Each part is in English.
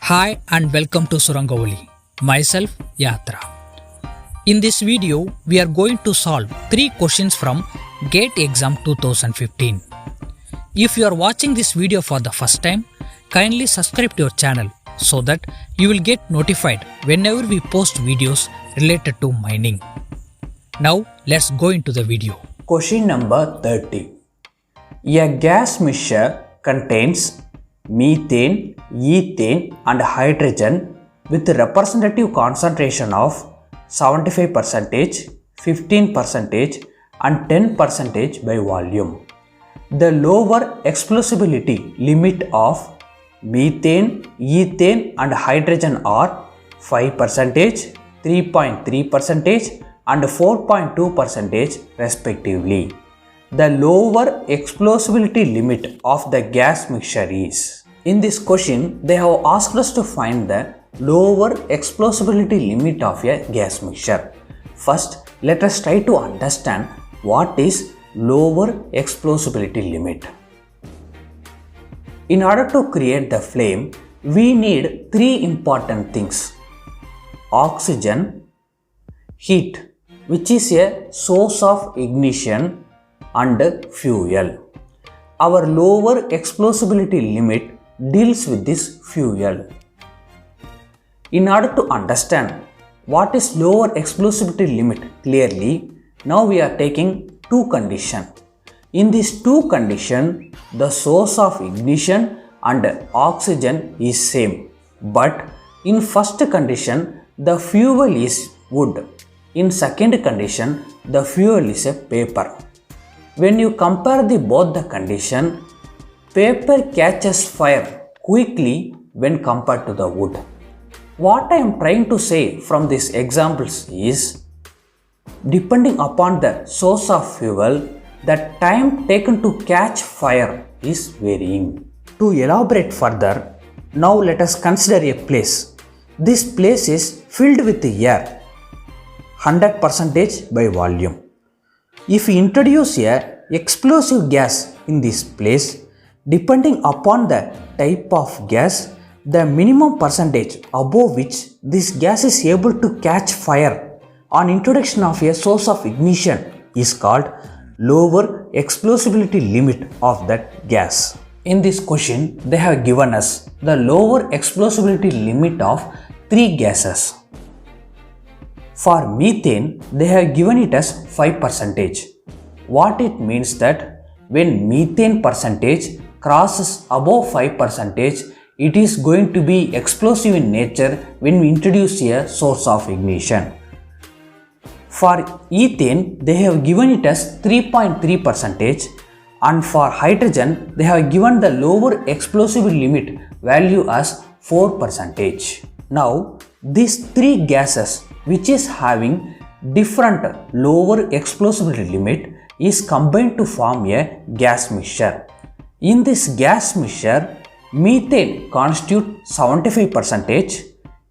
Hi and welcome to Surangavali. Myself Yatra. In this video, we are going to solve 3 questions from GATE exam 2015. If you are watching this video for the first time, kindly subscribe to our channel so that you will get notified whenever we post videos related to mining. Now let's go into the video. Question number 30. A gas mixture contains methane, ethane and hydrogen with representative concentration of 75%, 15% and 10% by volume. The lower explosibility limit of methane, ethane and hydrogen are 5%, 3.3% and 4.2% respectively. The lower explosibility limit of the gas mixture is. In this question, they have asked us to find the lower explosibility limit of a gas mixture. First, let us try to understand what is lower explosibility limit. In order to create the flame, we need 3 important things: oxygen, heat, which is a source of ignition, and fuel. Our lower explosibility limit deals with this fuel. In order to understand what is lower explosibility limit clearly, now we are taking 2 conditions. In these 2 conditions, the source of ignition and oxygen is same, but in first condition, the fuel is wood. In second condition, the fuel is a paper. When you compare both the condition, paper catches fire quickly when compared to the wood. What I am trying to say from these examples is, depending upon the source of fuel, the time taken to catch fire is varying. To elaborate further, now let us consider a place. This place is filled with air, 100% by volume. If we introduce a explosive gas in this place, depending upon the type of gas, the minimum percentage above which this gas is able to catch fire on introduction of a source of ignition is called lower explosibility limit of that gas. In this question, they have given us the lower explosibility limit of 3 gases. For methane, they have given it as 5%. What it means that when methane percentage crosses above 5%, it is going to be explosive in nature when we introduce a source of ignition. For ethane, they have given it as 3.3%, and for hydrogen, they have given the lower explosive limit value as 4%. Now, these 3 gases which is having different lower explosibility limit is combined to form a gas mixture. In this gas mixture, methane constitutes 75%,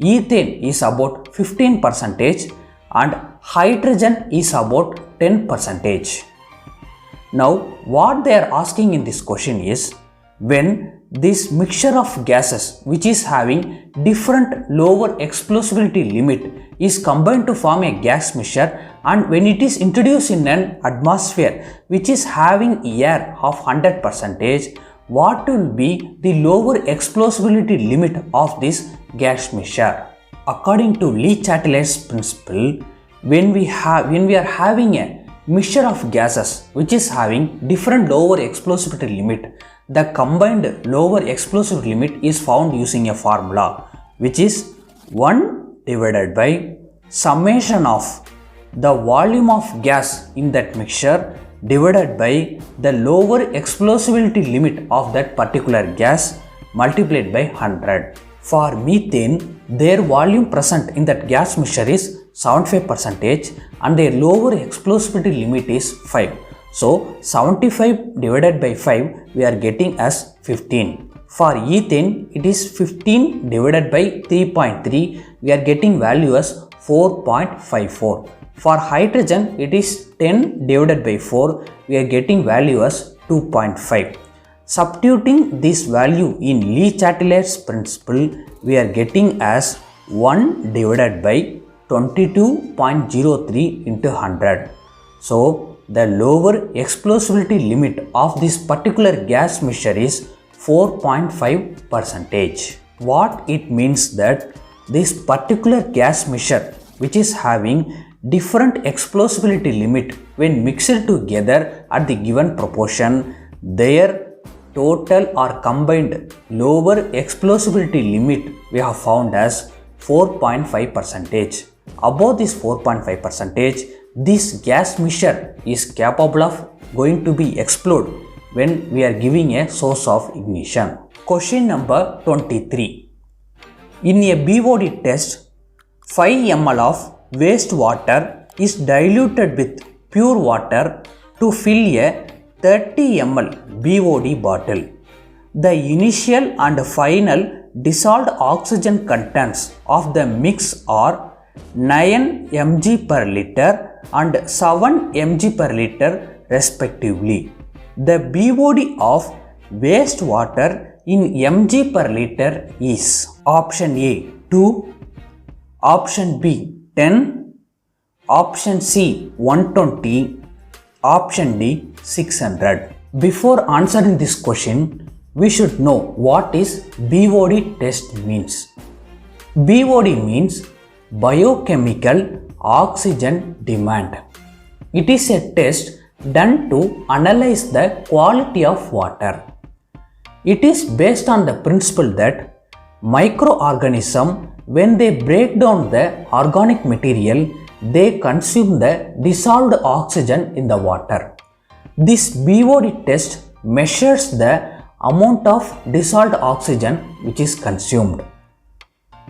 ethane is about 15% and hydrogen is about 10%. Now, what they are asking in this question is, when this mixture of gases which is having different lower explosibility limit is combined to form a gas mixture, and when it is introduced in an atmosphere which is having air of 100%, what will be the lower explosibility limit of this gas mixture? According to Le Chatelier's principle, when we are having a mixture of gases which is having different lower explosibility limit, the combined lower explosive limit is found using a formula which is 1 divided by summation of the volume of gas in that mixture divided by the lower explosibility limit of that particular gas multiplied by 100. For methane, their volume present in that gas mixture is 75% and their lower explosibility limit is 5. So 75 divided by 5 we are getting as 15. For ethane, it is 15 divided by 3.3, we are getting value as 4.54. For hydrogen, it is 10 divided by 4, we are getting value as 2.5. Substituting this value in Le Chatelier's principle, we are getting as 1 divided by 22.03 into 100. So, the lower explosibility limit of this particular gas mixture is 4.5%. What it means that this particular gas mixture, which is having different explosibility limit when mixed together at the given proportion, their total or combined lower explosibility limit we have found as 4.5%. Above this 4.5%, this gas mixture is capable of going to be explode when we are giving a source of ignition. Question number 23. In a BOD test, 5 ml of wastewater is diluted with pure water to fill a 30 ml BOD bottle. The initial and final dissolved oxygen contents of the mix are 9 mg per liter and 7 mg per liter respectively. The BOD of wastewater in mg per liter is option A 2, option B 10, option C 120, option D 600. Before answering this question, we should know what is BOD test means. BOD means biochemical oxygen demand. It is a test done to analyze the quality of water. It is based on the principle that microorganisms, when they break down the organic material, they consume the dissolved oxygen in the water. This BOD test measures the amount of dissolved oxygen which is consumed.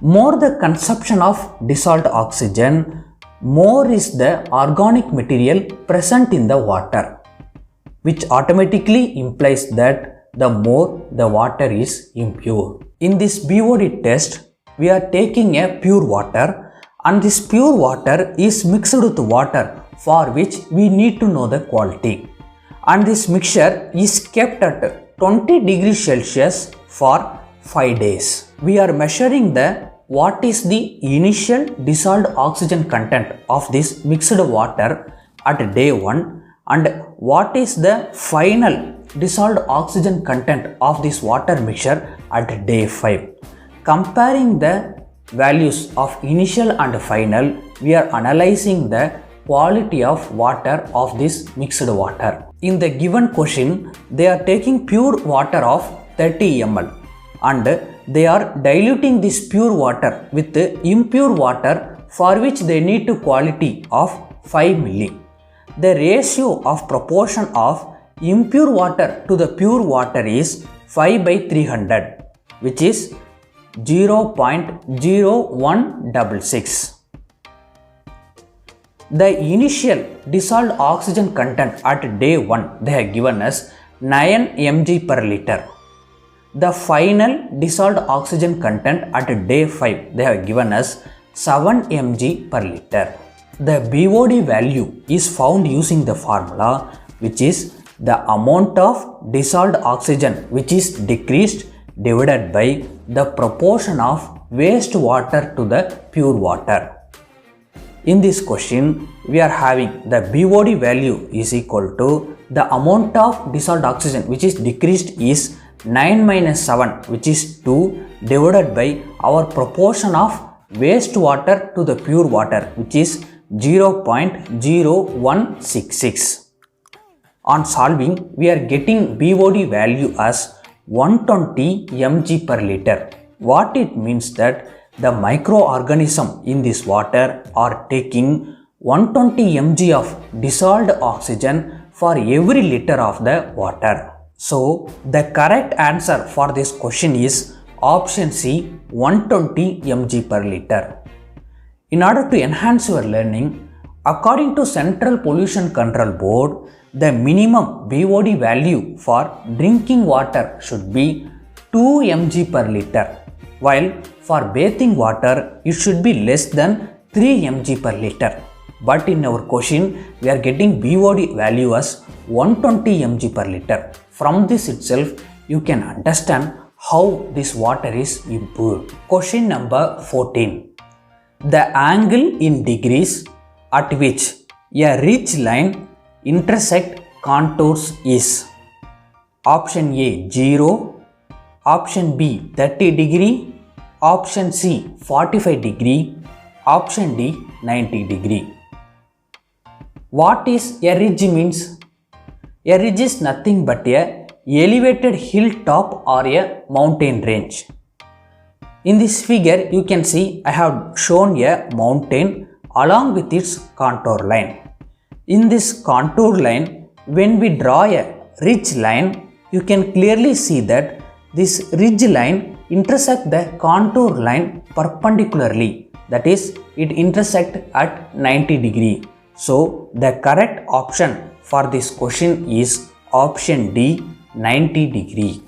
More the consumption of dissolved oxygen, more is the organic material present in the water, which automatically implies that the more the water is impure. In this BOD test, we are taking a pure water, and this pure water is mixed with water for which we need to know the quality. And this mixture is kept at 20 degrees Celsius for 5 days. We are measuring what is the initial dissolved oxygen content of this mixed water at day 1 and what is the final dissolved oxygen content of this water mixture at day 5. Comparing the values of initial and final, we are analyzing the quality of water of this mixed water. In the given question, they are taking pure water of 30 ml and they are diluting this pure water with impure water for which they need to quality of 5 milli. The ratio of proportion of impure water to the pure water is 5 by 300, which is 0.0166. The initial dissolved oxygen content at day 1 they have given us 9 mg per liter. The final dissolved oxygen content at day 5 they have given us 7 mg per liter. The BOD value is found using the formula, which is the amount of dissolved oxygen which is decreased divided by the proportion of wastewater to the pure water. In this question, we are having the BOD value is equal to the amount of dissolved oxygen which is decreased is 9 minus 7, which is 2, divided by our proportion of wastewater to the pure water, which is 0.0166. On solving, we are getting BOD value as 120 mg per liter. What it means that the microorganism in this water are taking 120 mg of dissolved oxygen for every liter of the water. So, the correct answer for this question is option C, 120 mg per liter. In order to enhance your learning, according to Central Pollution Control Board, the minimum BOD value for drinking water should be 2 mg per liter, while for bathing water it should be less than 3 mg per liter. But in our question, we are getting BOD value as 120 mg per liter. From this itself, you can understand how this water is improved. Question number 14. The angle in degrees at which a ridge line intersect contours is option A 0, option B 30 degree, option C 45 degree, option D 90 degree. What is a ridge means? A ridge is nothing but a elevated hilltop or a mountain range. In this figure you can see I have shown a mountain along with its contour line. In this contour line, when we draw a ridge line, you can clearly see that this ridge line intersects the contour line perpendicularly, that is it intersects at 90 degree. So the correct option for this question is option D 90 degree.